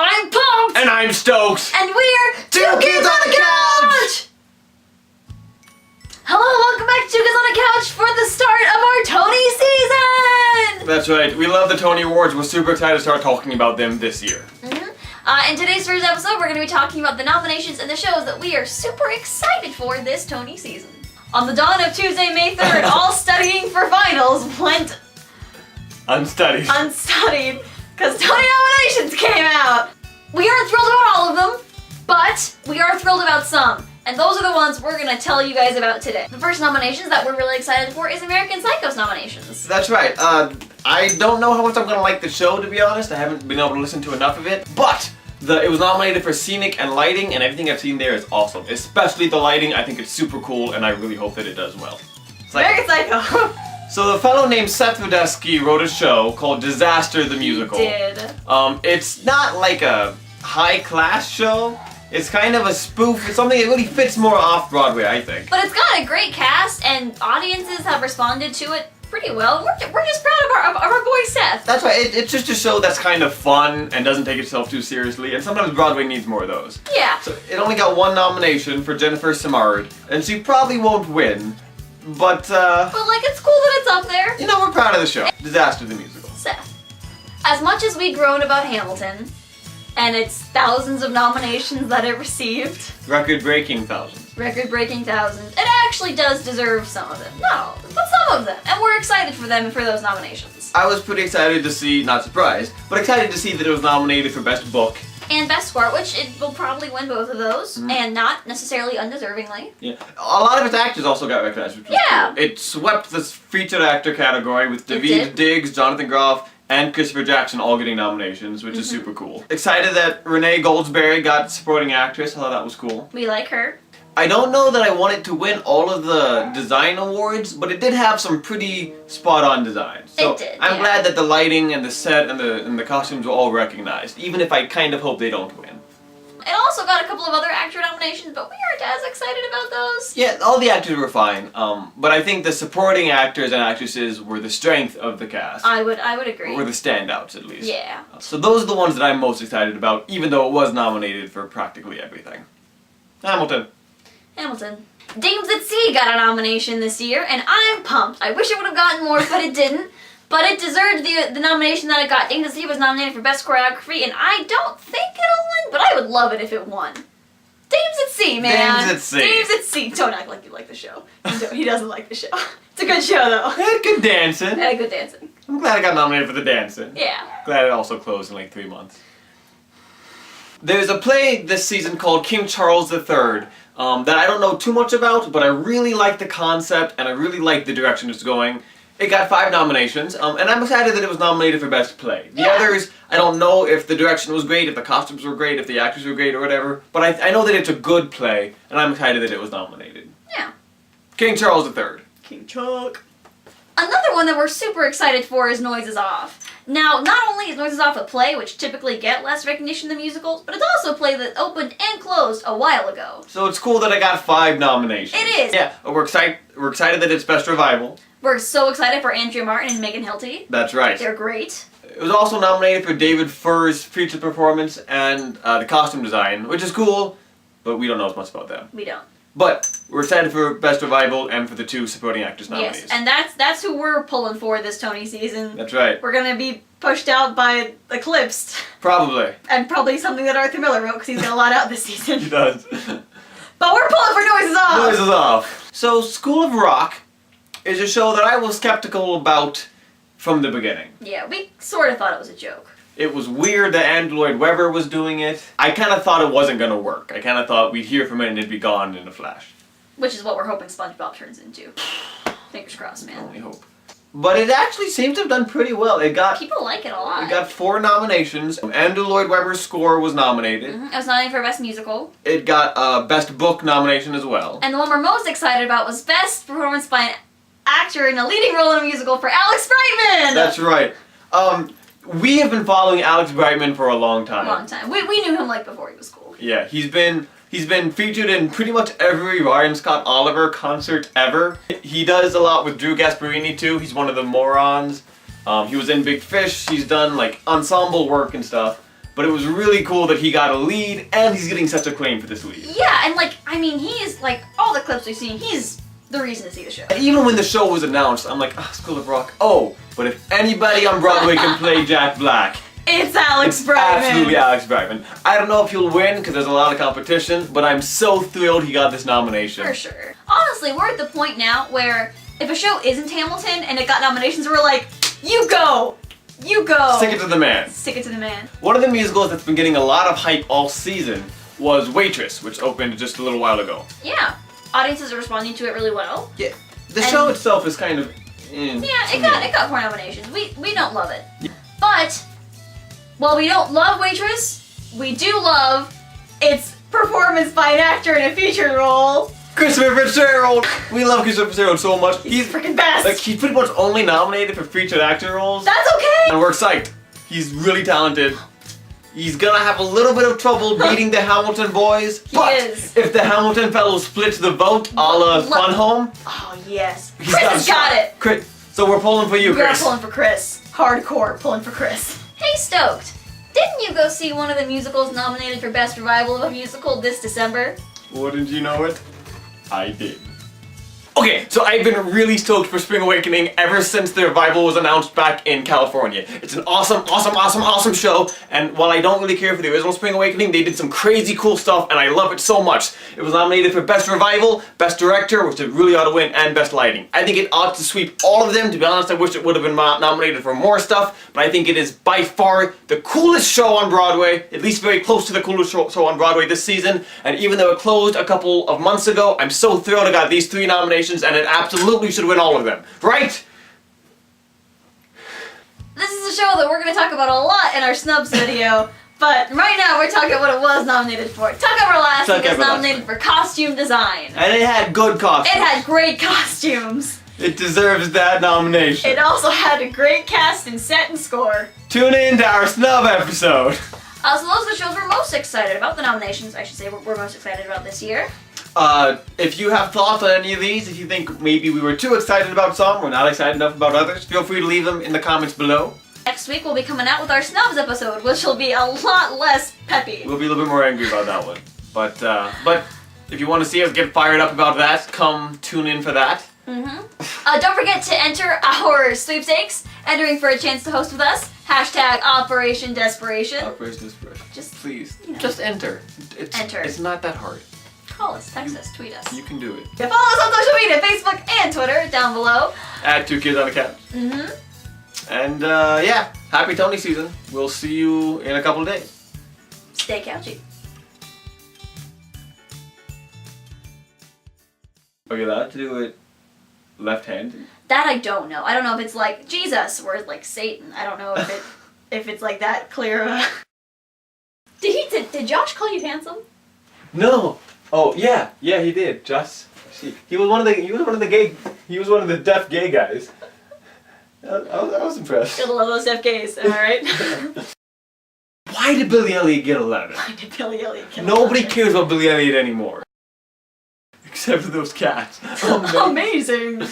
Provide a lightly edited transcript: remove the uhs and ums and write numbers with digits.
I'm Pumped! And I'm Stoked! And we're Two Kids on the Couch! Hello, welcome back to Two Kids on the Couch for the start of our Tony season! That's right, we love the Tony Awards. We're super excited to start talking about them this year. In today's first episode, we're going to be talking about the nominations and the shows that we are super excited for this Tony season. On the dawn of Tuesday, May 3rd, all studying for finals went Unstudied. Because Tony nominations came out. We aren't thrilled about all of them, but we are thrilled about some. And those are the ones we're going to tell you guys about today. The first nominations that we're really excited for is American Psycho's nominations. That's right. I don't know how much I'm going to like the show, to be honest. I haven't been able to listen to enough of it. But it was nominated for scenic and lighting, and everything I've seen there is awesome. Especially the lighting. I think it's super cool, and I really hope that it does well. American Psycho. So the fellow named Seth Rudetsky wrote a show called Disaster the Musical. He did. It's not like a high-class show. It's kind of a spoof. It's something that really fits more off-Broadway, I think. But it's got a great cast, and audiences have responded to it pretty well. We're just proud of our boy Seth. That's right. It's just a show that's kind of fun and doesn't take itself too seriously, and sometimes Broadway needs more of those. Yeah. So it only got one nomination for Jennifer Samard, and she probably won't win, but like, it's cool that it's up there. you know, we're proud of the show. Disaster the Musical. Seth. As much as we groan about Hamilton, and its thousands of nominations that it received, Record-breaking thousands. record-breaking thousands, it actually does deserve some of them. Not all of them, but some of them. And we're excited for them and for those nominations. I was pretty excited to see, not surprised, but excited to see that it was nominated for Best Book. And Best Score, which it will probably win both of those, and not necessarily undeservingly. Yeah, a lot of its actors also got recognized, which was Yeah. cool. It swept this featured actor category with It Daveed did. Diggs, Jonathan Groff, and Christopher Jackson all getting nominations, which is super cool. Excited that Renee Goldsberry got supporting actress. I thought that was cool. We like her. I don't know that I want it to win all of the design awards, but it did have some pretty spot-on designs. So It did, I'm yeah. glad that the lighting and the set and the costumes were all recognized, even if I kind of hope they don't win. It also got a couple of other actor nominations, but we aren't as excited about those. Yeah, all the actors were fine, but I think the supporting actors and actresses were the strength of the cast. I would agree. Were the standouts, at least. Yeah. So those are the ones that I'm most excited about, even though it was nominated for practically everything. Hamilton. Dames at Sea got a nomination this year, and I'm pumped. I wish it would have gotten more, but it didn't. But it deserved the nomination that it got. Dames at Sea was nominated for Best Choreography, and I don't think it'll win, but I would love it if it won. Dames at Sea, man. Dames at Sea. Dames at Sea. Don't act like you like the show. He doesn't like the show. It's a good show, though. It had good dancing. It had good dancing. I'm glad I got nominated for the dancing. Yeah. Glad it also closed in like 3 months. There's a play this season called King Charles III that I don't know too much about, but I really like the concept and I really like the direction it's going. It got 5 nominations, and I'm excited that it was nominated for Best Play. The others, I don't know if the direction was great, if the costumes were great, if the actors were great or whatever, but I know that it's a good play, and I'm excited that it was nominated. Yeah. King Charles III. King Chuck. Another one that we're super excited for is Noises Off. Now, not only is Noises Off a play, which typically get less recognition than musicals, but it's also a play that opened and closed a while ago. So it's cool that I got 5 nominations. It is. Yeah, we're excited that it's Best Revival. We're so excited for Andrea Martin and Megan Hilty. That's right. They're great. It was also nominated for David Furr's feature performance and the costume design, which is cool, but we don't know as much about them. We don't. But we're excited for Best Revival and for the 2 supporting actors nominees. Yes, and that's who we're pulling for this Tony season. That's right. We're gonna be pushed out by Eclipsed. Probably. And probably something that Arthur Miller wrote, because he's got a lot out this season. He does. But we're pulling for Noises Off! Noises Off. So School of Rock is a show that I was skeptical about from the beginning. Yeah, we sort of thought it was a joke. It was weird that Andrew Lloyd Webber was doing it. I kind of thought it wasn't going to work. I kind of thought we'd hear from it and it'd be gone in a flash. Which is what we're hoping SpongeBob turns into. Fingers crossed, man. Only hope. But it actually seems to have done pretty well. People like it a lot. It got 4 nominations. Andrew Lloyd Webber's score was nominated. It was nominated for Best Musical. It got a Best Book nomination as well. And the one we're most excited about was Best Performance by an Actor in a Leading Role in a Musical for Alex Brightman! That's right. We have been following Alex Brightman for a long time. We knew him like before he was cool. Yeah, he's been featured in pretty much every Ryan Scott Oliver concert ever. He does a lot with Drew Gasparini too. He's one of the morons. He was in Big Fish. He's done like ensemble work and stuff. but it was really cool that he got a lead and he's getting such acclaim for this lead. Yeah, and like, I mean, he is like, all the clips we've seen, he's the reason to see the show. Even when the show was announced, I'm like, School of Rock, oh, but if anybody on Broadway can play Jack Black, It's Alex Brightman. absolutely Alex Brightman. I don't know if he'll win because there's a lot of competition, but I'm so thrilled he got this nomination. For sure. Honestly, we're at the point now where if a show isn't Hamilton and it got nominations, we're like, you go! You go! Stick it to the man. Stick it to the man. One of the musicals that's been getting a lot of hype all season was Waitress, which opened just a little while ago. Yeah. Audiences are responding to it really well. Yeah. The show itself is kind of... Yeah, it got 4 nominations. We don't love it. Yeah. But, while we don't love Waitress, we do love its performance by an actor in a featured role. Christopher Fitzgerald! We love Christopher Fitzgerald so much. He's freaking best! Like, he's pretty much only nominated for featured actor roles. That's okay! And we're psyched. He's really talented. He's gonna have a little bit of trouble beating the Hamilton boys. But if the Hamilton fellows split the vote a la Fun Home... Oh, yes. Chris has got it! Chris. So we're pulling for you, Chris. We're pulling for Chris. Hardcore pulling for Chris. Hey, Stoked. Didn't you go see one of the musicals nominated for Best Revival of a Musical this December? Wouldn't you know it? I did. Okay, so I've been really stoked for Spring Awakening ever since the revival was announced back in California. It's an awesome show, and while I don't really care for the original Spring Awakening, they did some crazy cool stuff, and I love it so much. It was nominated for Best Revival, Best Director, which it really ought to win, and Best Lighting. I think it ought to sweep all of them. To be honest, I wish it would have been nominated for more stuff, but I think it is by far the coolest show on Broadway, at least very close to the coolest show on Broadway this season, and even though it closed a couple of months ago, I'm so thrilled I got these 3 nominations, and it absolutely should win all of them. Right? This is a show that we're going to talk about a lot in our snubs video, but right now we're talking about what it was nominated for. Tuck Everlasting was nominated for costume design. And it had good costumes. It had great costumes. It deserves that nomination. It also had a great cast and set and score. Tune in to our snub episode. So those are the shows we're most excited about, the nominations I should say we're most excited about this year. If you have thoughts on any of these, if you think maybe we were too excited about some, or not excited enough about others, feel free to leave them in the comments below. Next week we'll be coming out with our snubs episode, which will be a lot less peppy. We'll be a little bit more angry about that one. But if you want to see us get fired up about that, come tune in for that. Don't forget to enter our sweepstakes, entering for a chance to host with us. # Operation Desperation. Operation Desperation. Just please, you know. just enter. Enter. It's not that hard. Call us, text us, tweet us. You can do it. Yeah, follow us on social media, Facebook and Twitter, down below. At 2 Kids on a Couch. And yeah, happy Tony season. We'll see you in a couple of days. Stay couchy. Are you allowed to do it left-handed? That I don't know. I don't know if it's like Jesus or like Satan. I don't know if it's like that clear of a... Did Josh call you handsome? No. Oh yeah, he did. Josh. He was one of the deaf gay guys. I was impressed. Gotta love those deaf gays. Am I right? Why did Billy Elliot get 11? Why did Billy Elliot get 11? Nobody cares about Billy Elliot anymore. Except for those cats. Amazing.